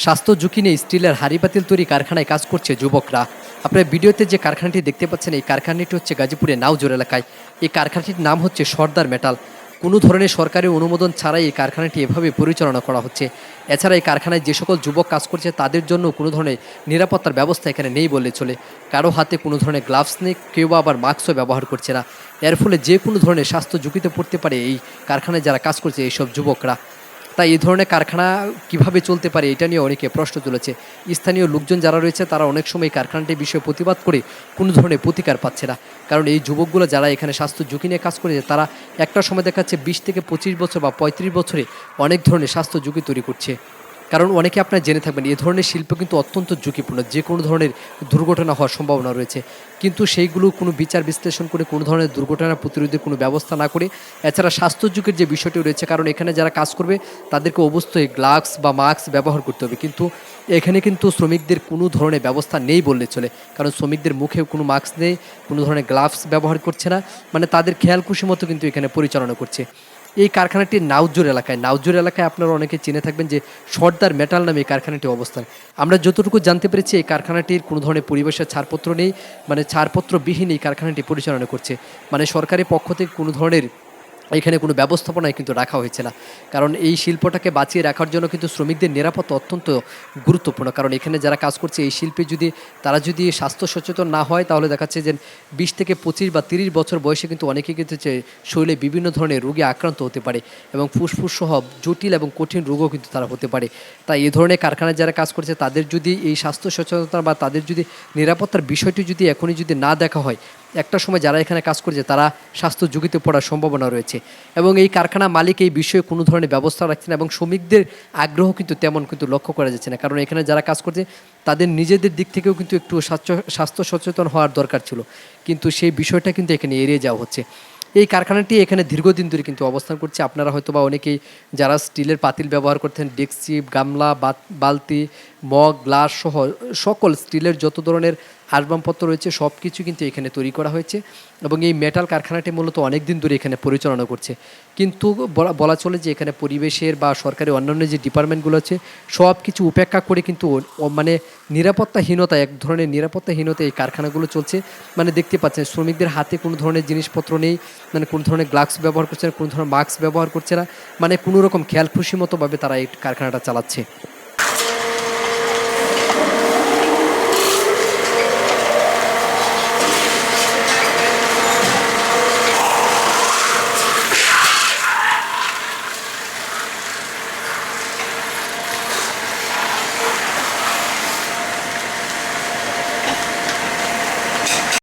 স্বাস্থ্য ঝুঁকি নিয়ে স্টিলের হাঁড়ি পাতিল তৈরি কারখানায় কাজ করছে যুবকরা। আপনার ভিডিওতে যে কারখানাটি দেখতে পাচ্ছেন, এই কারখানাটি হচ্ছে গাজীপুরের নাওজোর এলাকায়। এই কারখানাটির নাম হচ্ছে সর্দার মেটাল। কোনো ধরনের সরকারি অনুমোদন ছাড়াই এই কারখানাটি এভাবে পরিচালনা করা হচ্ছে। এছাড়া এই কারখানায় যে সকল যুবক কাজ করছে তাদের জন্য কোনো ধরনের নিরাপত্তার ব্যবস্থা এখানে নেই বললে চলে। কারো হাতে কোনো ধরনের গ্লাভস নেই, কেউ আবার মাস্কও ব্যবহার করছে না। এর ফলে যে কোনো ধরনের স্বাস্থ্য ঝুঁকিতে পড়তে পারে এই কারখানায় যারা কাজ করছে এইসব যুবকরা। তাই এই ধরনের কারখানা কিভাবে চলতে পারে এটা নিয়ে অনেকে প্রশ্ন তুলেছে। স্থানীয় লোকজন যারা রয়েছে তারা অনেক সময় এই কারখানাটির বিষয়ে প্রতিবাদ করে কোনো ধরনের প্রতিকার পাচ্ছে না। কারণ এই যুবকগুলো যারা এখানে স্বাস্থ্য ঝুঁকি নিয়ে কাজ করেছে তারা একটা সময় দেখাচ্ছে 20 থেকে 25 বছর বা 35 বছরে অনেক ধরনের স্বাস্থ্য ঝুঁকি তৈরি করছে। কারণ অনেকে আপনারা জেনে থাকবেন এই ধরনের শিল্প কিন্তু অত্যন্ত ঝুঁকিপূর্ণ, যে কোনো ধরনের দুর্ঘটনা হওয়ার সম্ভাবনা রয়েছে। কিন্তু সেইগুলো কোনো বিচার বিশ্লেষণ করে কোনো ধরনের দুর্ঘটনা প্রতিরোধের কোনো ব্যবস্থা না করে, এছাড়া স্বাস্থ্য ঝুঁকির যে বিষয়টি রয়েছে, কারণ এখানে যারা কাজ করবে তাদেরকে অবশ্যই গ্লাভস বা মাস্ক ব্যবহার করতে হবে। কিন্তু এখানে কিন্তু শ্রমিকদের কোনো ধরনের ব্যবস্থা নেই বললে চলে। কারণ শ্রমিকদের মুখে কোনো মাস্ক নেই, কোনো ধরনের গ্লাভস ব্যবহার করছে না, মানে তাদের খেয়াল খুশি মতো কিন্তু এখানে পরিচালনা করছে। এই কারখানাটি নাওজোর এলাকায় আপনারা অনেকে চিনে থাকবেন যে সর্দার মেটাল নামে এই কারখানাটি অবস্থান। আমরা যতটুকু জানতে পেরেছি এই কারখানাটির কোনো ধরনের পরিবেশের ছাড়পত্র নেই, মানে ছাড়পত্রবিহীন এই কারখানাটি পরিচালনা করছে। মানে সরকারি পক্ষ থেকে কোনো ধরনের এখানে কোনো ব্যবস্থাপনায় কিন্তু রাখা হয়েছে না। কারণ এই শিল্পটাকে বাঁচিয়ে রাখার জন্য কিন্তু শ্রমিকদের নিরাপত্তা অত্যন্ত গুরুত্বপূর্ণ। কারণ এখানে যারা কাজ করছে এই শিল্পে তারা যদি স্বাস্থ্য সচেতন না হয় তাহলে দেখাচ্ছে যে 20 থেকে 25 বা 30 বছর বয়সে কিন্তু অনেকে কিন্তু শরীরে বিভিন্ন ধরনের রোগে আক্রান্ত হতে পারে এবং ফুসফুস সহ জটিল এবং কঠিন রোগও কিন্তু তারা হতে পারে। তাই এই ধরনের কারখানায় যারা কাজ করছে তাদের যদি এই স্বাস্থ্য সচেতনতা বা তাদের যদি নিরাপত্তার বিষয়টি যদি এখনই যদি না দেখা হয়, একটা সময় যারা এখানে কাজ করছে তারা স্বাস্থ্য ঝুঁকিতে পড়ার সম্ভাবনা রয়েছে। এবং এই কারখানা মালিক এই বিষয়ে কোনো ধরনের ব্যবস্থা রাখছে না এবং শ্রমিকদের আগ্রহ কিন্তু তেমন কিন্তু লক্ষ্য করা যাচ্ছে না। কারণ এখানে যারা কাজ করছে তাদের নিজেদের দিক থেকেও কিন্তু একটু স্বাস্থ্য সচেতন হওয়ার দরকার ছিল, কিন্তু সেই বিষয়টা কিন্তু এখানে এড়িয়ে যাওয়া হচ্ছে। এই কারখানাটি এখানে দীর্ঘদিন ধরে কিন্তু অবস্থান করছে। আপনারা হয়তো বা অনেকেই যারা স্টিলের পাতিল ব্যবহার করতেন, ডেকচি, গামলা, বালতি, মগ, গ্লাস সহ সকল স্টিলের যত ধরনের আসবাবপত্র রয়েছে সব কিছু কিন্তু এখানে তৈরি করা হয়েছে। এবং এই মেটাল কারখানাটি মূলত অনেক দিন ধরে এখানে পরিচালনা করছে। কিন্তু বলা চলে যে এখানে পরিবেশের বা সরকারি অন্যান্য যে ডিপার্টমেন্টগুলো আছে সব কিছু উপেক্ষা করে কিন্তু মানে নিরাপত্তাহীনতা, এক ধরনের নিরাপত্তাহীনতা এই কারখানাগুলো চলছে। মানে দেখতে পাচ্ছেন শ্রমিকদের হাতে কোনো ধরনের জিনিসপত্র নেই, মানে কোনো ধরনের গ্লাভস ব্যবহার করছে না, কোনো ধরনের মাস্ক ব্যবহার করছে না, মানে কোনো রকম খেয়াল খুশি মতোভাবে তারা এই কারখানাটা চালাচ্ছে।